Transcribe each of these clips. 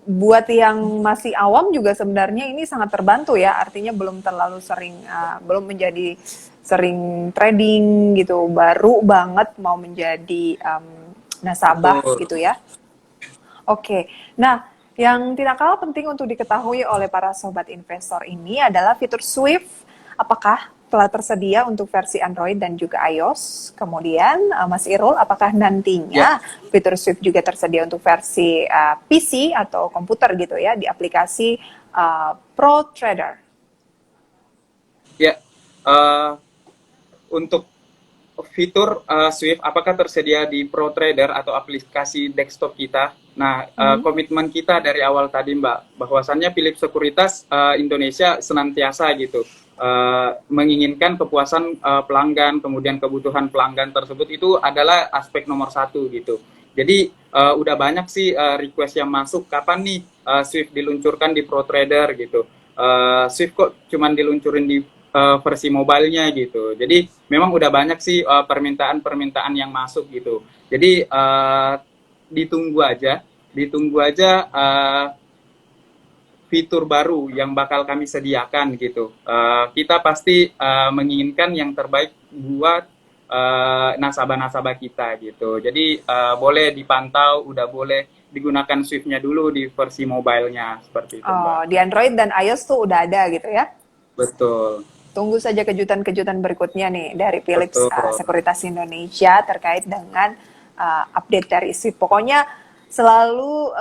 buat yang masih awam juga sebenarnya ini sangat terbantu ya, artinya belum terlalu sering, belum menjadi sering trading gitu, baru banget mau menjadi nasabah Betul. gitu ya. Oke, nah yang tidak kalah penting untuk diketahui oleh para sobat investor ini adalah fitur Swift. Apakah telah tersedia untuk versi Android dan juga iOS? Kemudian, Mas Irul, apakah Ya, nantinya fitur Swift juga tersedia untuk versi PC atau komputer gitu ya di aplikasi Pro Trader? ya. Eh, untuk fitur Swift apakah tersedia di Pro Trader atau aplikasi desktop kita? Nah, Mhm. komitmen kita dari awal tadi Mbak, bahwasannya Philips Sekuritas Indonesia senantiasa gitu menginginkan kepuasan pelanggan, kemudian kebutuhan pelanggan tersebut itu adalah aspek nomor satu gitu. Jadi udah banyak sih request yang masuk, kapan nih Swift diluncurkan di Pro Trader gitu. Swift kok cuman diluncurin di versi mobilenya gitu. Jadi memang udah banyak sih permintaan-permintaan yang masuk gitu. Jadi ditunggu aja, ditunggu aja fitur baru yang bakal kami sediakan gitu. Kita pasti menginginkan yang terbaik buat nasabah-nasabah kita gitu. Jadi boleh dipantau, udah boleh digunakan Swift-nya dulu di versi mobilenya seperti itu Mbak. Oh, di Android dan iOS tuh udah ada gitu ya. Betul, Tunggu saja kejutan-kejutan berikutnya nih dari Philips betul. Sekuritas Indonesia terkait dengan update dari SWIFT. Pokoknya selalu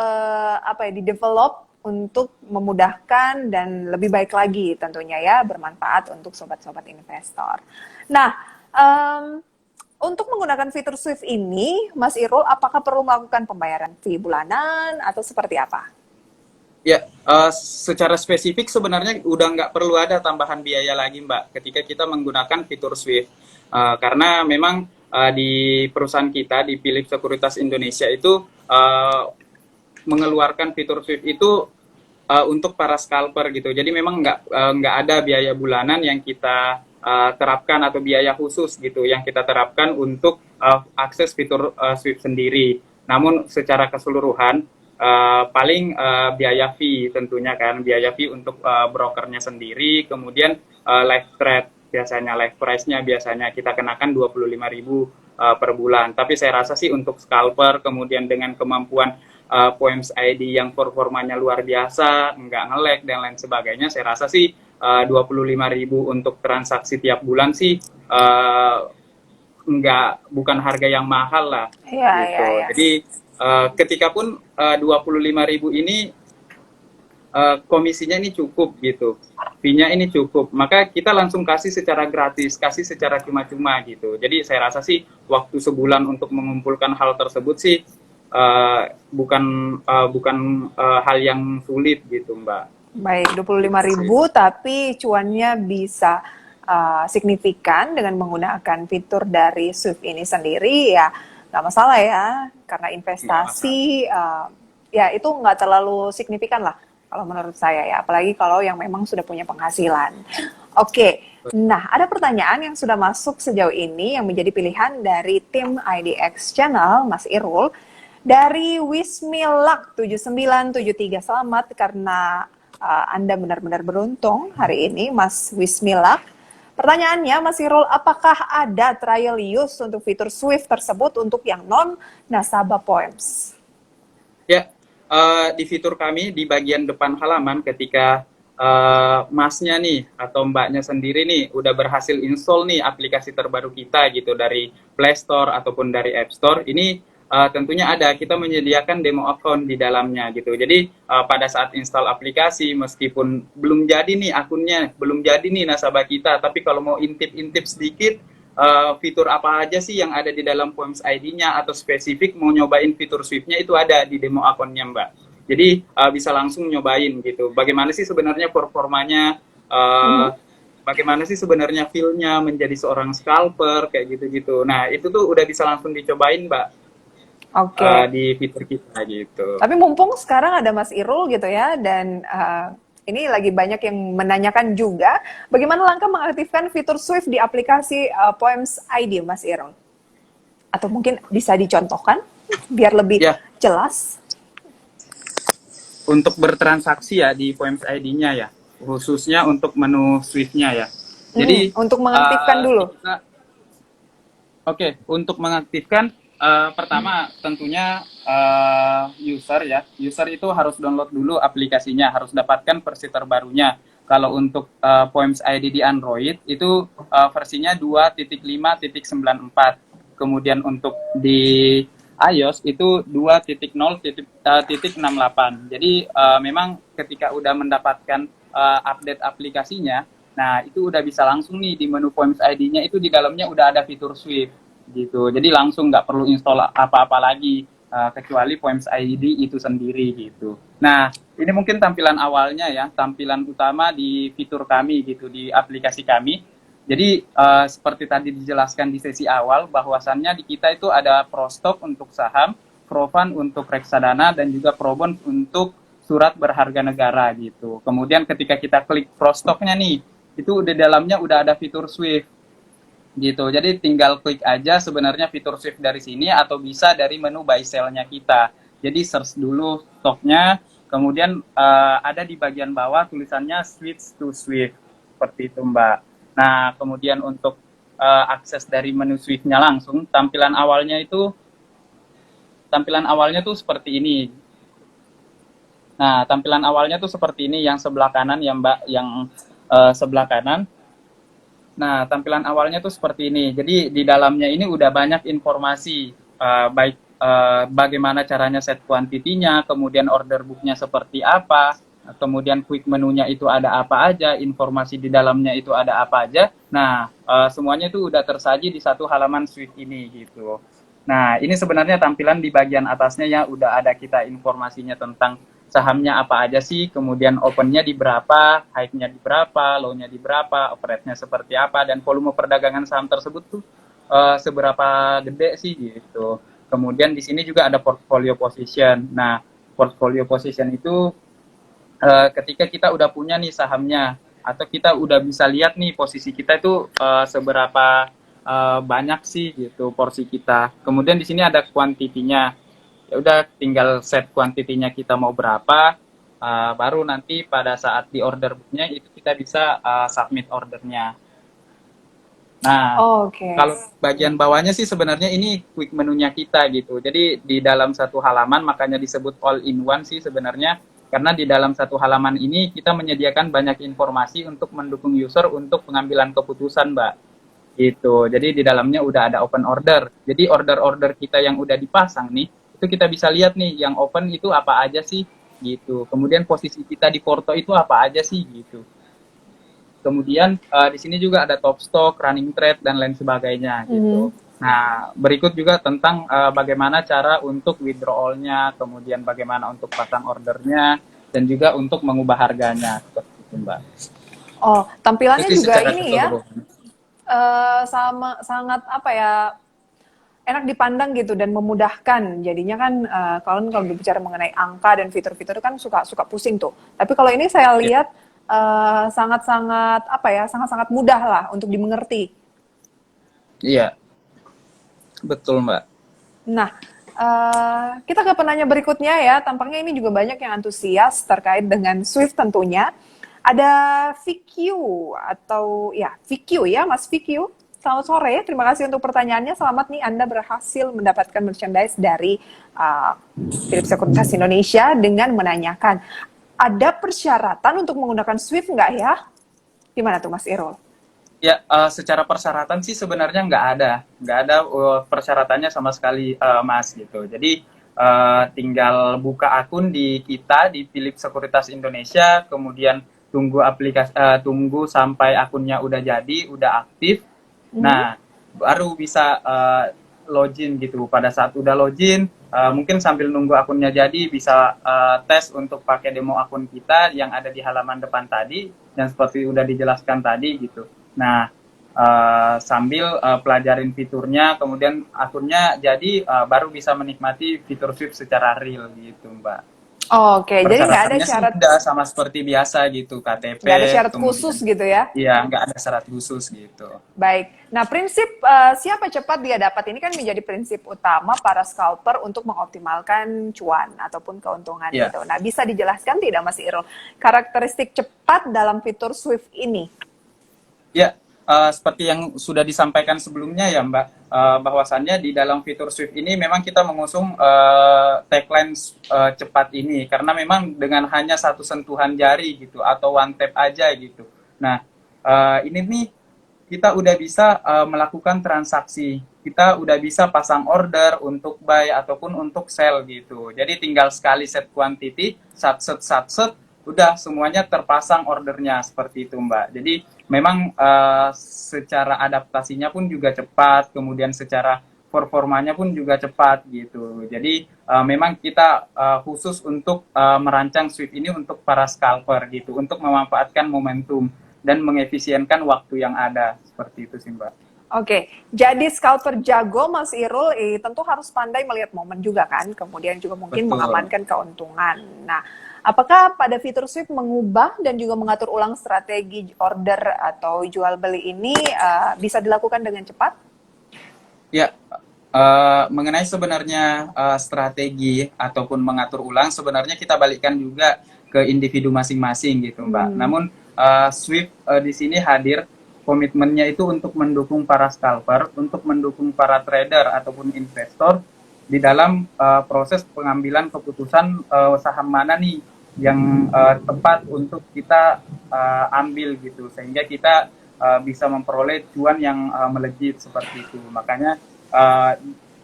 apa ya di-develop untuk memudahkan dan lebih baik lagi tentunya ya, bermanfaat untuk sobat-sobat investor. Nah, um, untuk menggunakan fitur SWIFT ini, Mas Irul, apakah perlu melakukan pembayaran fee bulanan atau seperti apa? Ya, secara spesifik sebenarnya udah nggak perlu ada tambahan biaya lagi, Mbak, ketika kita menggunakan fitur Swift. Karena memang di perusahaan kita, di Philips Sekuritas Indonesia itu mengeluarkan fitur Swift itu untuk para scalper gitu. Jadi memang nggak ada biaya bulanan yang kita terapkan atau biaya khusus gitu yang kita terapkan untuk akses fitur Swift sendiri. Namun secara keseluruhan paling biaya fee tentunya kan biaya fee untuk brokernya sendiri, kemudian live trade biasanya live price-nya biasanya kita kenakan 25.000 per bulan. Tapi saya rasa sih untuk scalper kemudian dengan kemampuan Poems ID yang performanya luar biasa, nggak nge-lag dan lain sebagainya, saya rasa sih 25.000 untuk transaksi tiap bulan sih nggak bukan harga yang mahal lah Iya, iya, gitu. iya. Jadi ketika pun 25.000 ini komisinya ini cukup gitu, fee-nya ini cukup, maka kita langsung kasih secara gratis, kasih secara cuma-cuma gitu. Jadi saya rasa sih waktu sebulan untuk mengumpulkan hal tersebut sih bukan bukan hal yang sulit gitu Mbak. Baik, dua puluh lima Gitu sih. ribu tapi cuannya bisa signifikan dengan menggunakan fitur dari Swift ini sendiri ya nggak masalah ya karena Nggak masalah. investasi ya itu nggak terlalu signifikan lah kalau menurut saya ya apalagi kalau yang memang sudah punya penghasilan. Oke, nah ada pertanyaan yang sudah masuk sejauh ini yang menjadi pilihan dari tim IDX Channel Mas Irul dari Wismilak 7973. Selamat karena Anda benar-benar beruntung hari ini, Mas Wismilak. Pertanyaannya, Mas Irul, apakah ada trial use untuk fitur Swift tersebut untuk yang non-nasabah Poems? Ya, di fitur kami di bagian depan halaman ketika masnya nih atau mbaknya sendiri nih udah berhasil install nih aplikasi terbaru kita gitu dari Play Store ataupun dari App Store, ini tentunya ada kita menyediakan demo account di dalamnya gitu. Jadi pada saat install aplikasi meskipun belum jadi nih akunnya, belum jadi nih nasabah kita, tapi kalau mau intip-intip sedikit fitur apa aja sih yang ada di dalam Poems ID-nya atau spesifik mau nyobain fitur Swift-nya itu ada di demo akunnya Mbak. Jadi bisa langsung nyobain gitu. Bagaimana sih sebenarnya performanya, Mhm. bagaimana sih sebenarnya feel-nya menjadi seorang scalper kayak gitu-gitu. Nah itu tuh udah bisa langsung dicobain Mbak Oke, di fitur kita gitu. tapi mumpung sekarang ada Mas Irul gitu ya, dan ini lagi banyak yang menanyakan juga, bagaimana langkah mengaktifkan fitur Swift di aplikasi Poems ID, Mas Irul? Atau mungkin bisa dicontohkan biar lebih Ya, jelas? untuk bertransaksi ya di Poems ID-nya ya, khususnya untuk menu Swift-nya ya. Jadi Untuk mengaktifkan dulu. Oke, untuk mengaktifkan pertama tentunya user ya. User itu harus download dulu aplikasinya, harus dapatkan versi terbarunya. Kalau untuk Poems ID di Android itu versinya 2.5.94. Kemudian untuk di iOS itu 2.0.68. Jadi memang ketika udah mendapatkan update aplikasinya, nah, itu udah bisa langsung nih di menu Poems ID-nya itu di dalamnya udah ada fitur Swift gitu. Jadi langsung nggak perlu install apa-apa lagi kecuali Poems ID itu sendiri gitu. Nah, ini mungkin tampilan awalnya ya, tampilan utama di fitur kami gitu di aplikasi kami. Jadi seperti tadi dijelaskan di sesi awal bahwasannya di kita itu ada Prostock untuk saham, Profan untuk reksadana dan juga Probond untuk surat berharga negara gitu. Kemudian ketika kita klik Prostocknya nih, itu di dalamnya udah ada fitur Swift gitu. Jadi tinggal klik aja sebenarnya fitur Swift dari sini atau bisa dari menu buy sell-nya kita. Jadi search dulu stoknya, kemudian ada di bagian bawah tulisannya switch to Swift seperti itu Mbak. Nah kemudian untuk akses dari menu Swift-nya langsung, tampilan awalnya tuh seperti ini. Nah tampilan awalnya tuh seperti ini yang sebelah kanan ya Mbak, yang sebelah kanan. Nah, tampilan awalnya tuh seperti ini. Jadi di dalamnya ini udah banyak informasi, baik bagaimana caranya set kuantitinya, kemudian order booknya seperti apa, kemudian quick menunya itu ada apa aja, informasi di dalamnya itu ada apa aja. Nah, semuanya itu udah tersaji di satu halaman Swift ini gitu. Nah, ini sebenarnya tampilan di bagian atasnya ya udah ada kita informasinya tentang sahamnya apa aja sih, kemudian opennya di berapa, high-nya di berapa, low-nya di berapa, operate-nya seperti apa, dan volume perdagangan saham tersebut tuh seberapa gede sih gitu. Kemudian di sini juga ada portfolio position. Nah, portfolio position itu ketika kita udah punya nih sahamnya, atau kita udah bisa lihat nih posisi kita itu seberapa banyak sih gitu porsi kita. Kemudian di sini ada kuantitinya. Ya udah tinggal set kuantitinya kita mau berapa, baru nanti pada saat di order booknya itu kita bisa submit ordernya. Nah, kalau bagian bawahnya sih sebenarnya ini quick menunya kita gitu. Jadi di dalam satu halaman makanya disebut all in one sih sebenarnya, karena di dalam satu halaman ini kita menyediakan banyak informasi untuk mendukung user untuk pengambilan keputusan, Mbak. Gitu. Jadi di dalamnya udah ada open order. Jadi order-order kita yang udah dipasang nih, itu kita bisa lihat nih yang open itu apa aja sih gitu. Kemudian posisi kita di porto itu apa aja sih gitu. Kemudian di sini juga ada top stock, running trade dan lain sebagainya gitu. Nah, berikut juga tentang bagaimana cara untuk withdrawal-nya, kemudian bagaimana untuk pasang ordernya dan juga untuk mengubah harganya seperti itu, Mbak. Oh, tampilannya Jadi juga ini ya. Sangat apa ya, enak dipandang gitu dan memudahkan. Jadinya kan kalau berbicara mengenai angka dan fitur-fitur kan suka pusing tuh. Tapi kalau ini saya lihat sangat-sangat apa ya, sangat-sangat mudah lah untuk dimengerti. Iya, betul Mbak. Nah, kita ke penanya berikutnya ya. Tampaknya ini juga banyak yang antusias terkait dengan Swift tentunya. Ada VQ atau ya VQ ya Mas VQ. Selamat sore, terima kasih untuk pertanyaannya. Selamat nih Anda berhasil mendapatkan merchandise dari Philips Sekuritas Indonesia dengan menanyakan, ada persyaratan untuk menggunakan Swift nggak ya? Gimana tuh Mas Irul? Ya, secara persyaratan sih sebenarnya nggak ada persyaratannya sama sekali Mas gitu. Jadi tinggal buka akun di kita di Philips Sekuritas Indonesia, kemudian tunggu sampai akunnya udah jadi, udah aktif. Nah, baru bisa login gitu. Pada saat udah login, mungkin sambil nunggu akunnya jadi bisa tes untuk pakai demo akun kita yang ada di halaman depan tadi dan seperti udah dijelaskan tadi gitu. Nah, sambil pelajarin fiturnya, kemudian akunnya jadi baru bisa menikmati fitur Swift secara real gitu, Mbak. Oke, jadi nggak ada Persyaratannya sih syarat udah sama seperti biasa gitu, KTP, nggak ada syarat khusus kemudian gitu ya? ya nggak ada syarat khusus gitu. Baik. Nah, prinsip siapa cepat dia dapat ini kan menjadi prinsip utama para scalper untuk mengoptimalkan cuan ataupun keuntungan Ya, gitu. Nah, bisa dijelaskan tidak Mas Irul karakteristik cepat dalam fitur Swift ini? ya, seperti yang sudah disampaikan sebelumnya ya Mbak, bahwasannya di dalam fitur Swift ini memang kita mengusung tagline cepat ini karena memang dengan hanya satu sentuhan jari gitu atau one tap aja gitu. Nah, ini nih kita udah bisa melakukan transaksi, kita udah bisa pasang order untuk buy ataupun untuk sell gitu. Jadi tinggal sekali set quantity, sat set, udah semuanya terpasang ordernya seperti itu Mbak. Jadi memang secara adaptasinya pun juga cepat, kemudian secara performanya pun juga cepat gitu. Jadi memang kita khusus untuk merancang Swift ini untuk para scalper gitu, untuk memanfaatkan momentum dan mengefisienkan waktu yang ada seperti itu sih Mbak. Oke, jadi scalper jago Mas Irul tentu harus pandai melihat momen juga kan, kemudian juga mungkin Betul. mengamankan keuntungan. Nah, apakah pada fitur Swift mengubah dan juga mengatur ulang strategi order atau jual beli ini bisa dilakukan dengan cepat? Ya, mengenai sebenarnya strategi ataupun mengatur ulang, sebenarnya kita balikkan juga ke individu masing-masing gitu, Mbak. Hmm. Namun Swift di sini hadir komitmennya itu untuk mendukung para scalper, untuk mendukung para trader ataupun investor di dalam proses pengambilan keputusan saham mana nih yang tepat untuk kita ambil gitu, sehingga kita bisa memperoleh cuan yang melejit seperti itu. Makanya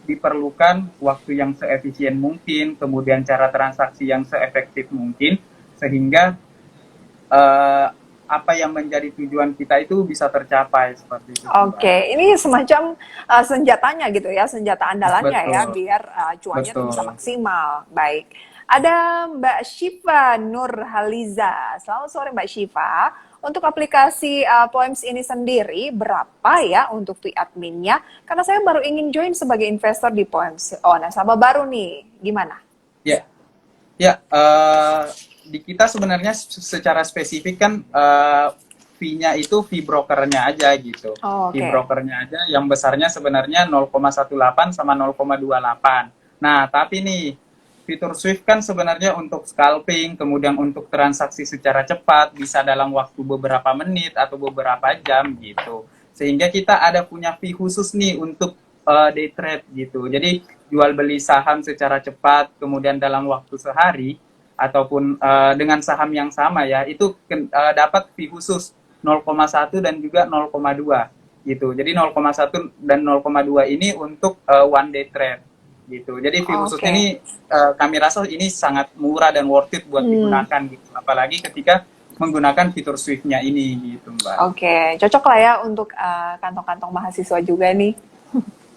diperlukan waktu yang seefisien mungkin, kemudian cara transaksi yang seefektif mungkin, sehingga uh, apa yang menjadi tujuan kita itu bisa tercapai seperti itu, Mbak. Oke, ini semacam senjatanya gitu ya, senjata andalannya ya, Betul, biar cuannya tuh bisa betul. maksimal. Baik. Ada Mbak Syifa Nurhaliza. Selamat sore Mbak Syifa. Untuk aplikasi Poems ini sendiri, berapa ya untuk fee adminnya? Karena saya baru ingin join sebagai investor di Poems. Oh, nasabah baru nih. Gimana? Ya, ya. Di kita sebenarnya secara spesifik kan fee-nya itu fee brokernya aja gitu. Oh, Fee oke. brokernya aja yang besarnya sebenarnya 0,18 sama 0,28. Nah, tapi nih fitur Swift kan sebenarnya untuk scalping, kemudian untuk transaksi secara cepat, bisa dalam waktu beberapa menit atau beberapa jam gitu. Sehingga kita ada punya fee khusus nih untuk day trade gitu. Jadi jual beli saham secara cepat, kemudian dalam waktu sehari, ataupun dengan saham yang sama ya, itu dapat fee khusus 0,1 dan juga 0,2 gitu. Jadi 0,1 dan 0,2 ini untuk one day trade gitu. Jadi fee khususnya Oke. ini kami rasa ini sangat murah dan worth it buat Hmm. digunakan gitu. Apalagi ketika menggunakan fitur Swift-nya ini gitu, Mbak. Oke, cocok lah ya untuk kantong-kantong mahasiswa juga nih.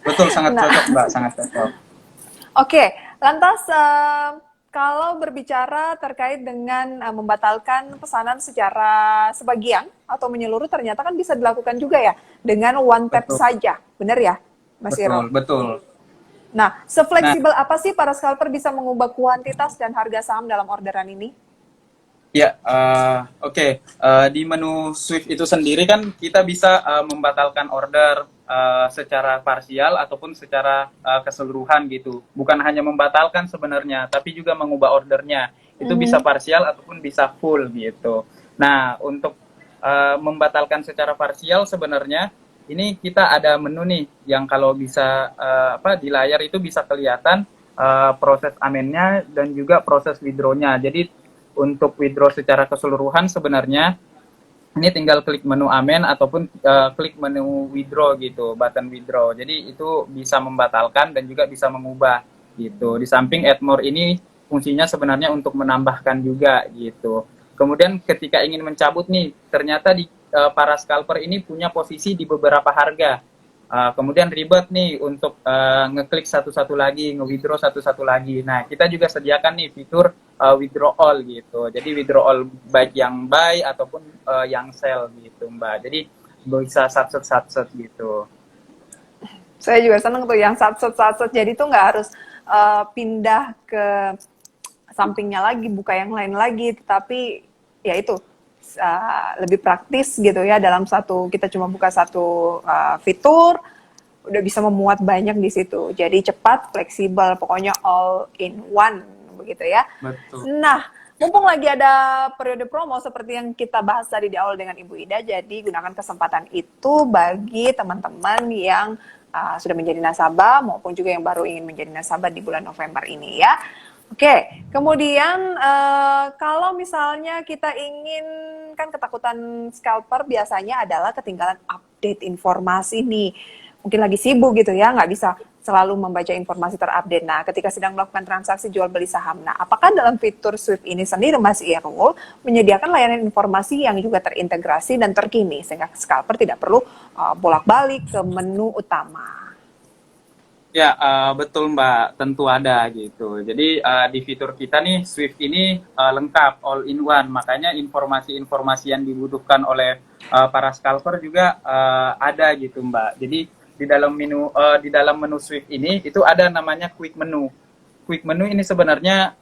Betul, sangat Nah, cocok, Mbak, sangat cocok. oke, lantas kalau berbicara terkait dengan membatalkan pesanan secara sebagian atau menyeluruh, ternyata kan bisa dilakukan juga ya dengan one tap Betul, saja, benar ya, Mas Iro? betul, betul. Nah, Nah, sefleksibel apa sih para scalper bisa mengubah kuantitas dan harga saham dalam orderan ini? ya, oke. Di menu Swift itu sendiri kan kita bisa membatalkan order secara parsial ataupun secara keseluruhan gitu. Bukan hanya membatalkan sebenarnya, tapi juga mengubah ordernya. Itu bisa Mhm. parsial ataupun bisa full gitu. Nah, untuk membatalkan secara parsial sebenarnya ini kita ada menu nih yang kalau bisa di layar itu bisa kelihatan proses amennya dan juga proses withdraw-nya. Jadi untuk withdraw secara keseluruhan sebenarnya ini tinggal klik menu amen ataupun klik menu withdraw gitu, button withdraw. Jadi itu bisa membatalkan dan juga bisa mengubah gitu. Di samping add more ini fungsinya sebenarnya untuk menambahkan juga gitu. Kemudian ketika ingin mencabut nih, ternyata di para scalper ini punya posisi di beberapa harga. Kemudian ribet nih untuk ngeklik satu-satu lagi, nge-withdraw satu-satu lagi. Nah, kita juga sediakan nih fitur withdraw all gitu. Jadi withdraw all baik yang buy ataupun yang sell gitu, Mbak. Jadi bisa satset gitu. Saya juga seneng tuh yang satset-satset, jadi tuh nggak harus pindah ke sampingnya lagi, buka yang lain lagi, tetapi ya itu lebih praktis gitu ya, dalam kita cuma buka satu fitur, udah bisa memuat banyak di situ. Jadi cepat, fleksibel, pokoknya all in one begitu ya. Betul. Nah, mumpung lagi ada periode promo seperti yang kita bahas tadi di awal dengan Ibu Ida, jadi gunakan kesempatan itu bagi teman-teman yang sudah menjadi nasabah maupun juga yang baru ingin menjadi nasabah di bulan November ini ya. Oke, kemudian kalau misalnya kita ingin, kan ketakutan scalper biasanya adalah ketinggalan update informasi nih. Mungkin lagi sibuk gitu ya, nggak bisa selalu membaca informasi terupdate. Nah, ketika sedang melakukan transaksi jual beli saham, nah apakah dalam fitur Swift ini sendiri Mas Irul menyediakan layanan informasi yang juga terintegrasi dan terkini sehingga scalper tidak perlu bolak-balik ke menu utama? Ya, betul Mbak, tentu ada gitu. Jadi di fitur kita nih, Swift ini lengkap, all in one. Makanya informasi-informasi yang dibutuhkan oleh para scalper juga ada gitu Mbak. Jadi di dalam menu Swift ini itu ada namanya quick menu. Quick menu ini sebenarnya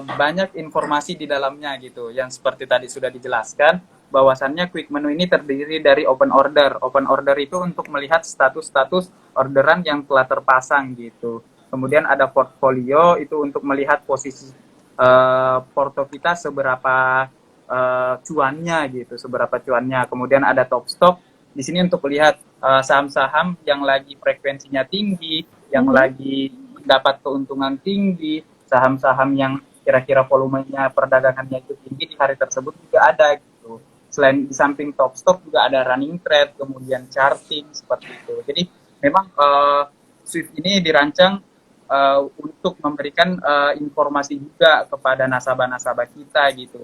banyak informasi di dalamnya gitu. Yang seperti tadi sudah dijelaskan, bahwasannya quick menu ini terdiri dari open order. Open order itu untuk melihat status-status orderan yang telah terpasang gitu. Kemudian ada portfolio, itu untuk melihat posisi porto kita seberapa cuannya gitu, seberapa cuannya. Kemudian ada top stock, di sini untuk melihat saham-saham yang lagi frekuensinya tinggi, yang lagi dapat keuntungan tinggi, saham-saham yang kira-kira volumenya perdagangannya itu tinggi di hari tersebut juga ada gitu. Selain di samping top stock juga ada running trade, kemudian charting seperti itu. Jadi memang Swift ini dirancang untuk memberikan informasi juga kepada nasabah-nasabah kita gitu.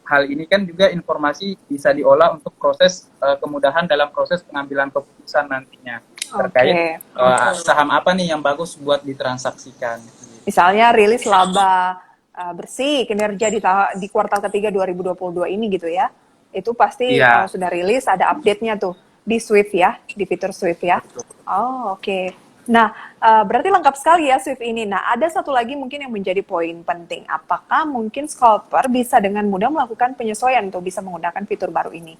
Hal ini kan juga informasi bisa diolah untuk proses kemudahan dalam proses pengambilan keputusan nantinya terkait saham apa nih yang bagus buat ditransaksikan. Misalnya rilis laba bersih kinerja di kuartal ketiga 2022 ini gitu ya. Itu pasti kalau sudah rilis ada update-nya tuh di Swift ya, di fitur Swift ya. Oh, oke. Nah, berarti lengkap sekali ya Swift ini. Nah, ada satu lagi mungkin yang menjadi poin penting. Apakah mungkin scalper bisa dengan mudah melakukan penyesuaian untuk bisa menggunakan fitur baru ini?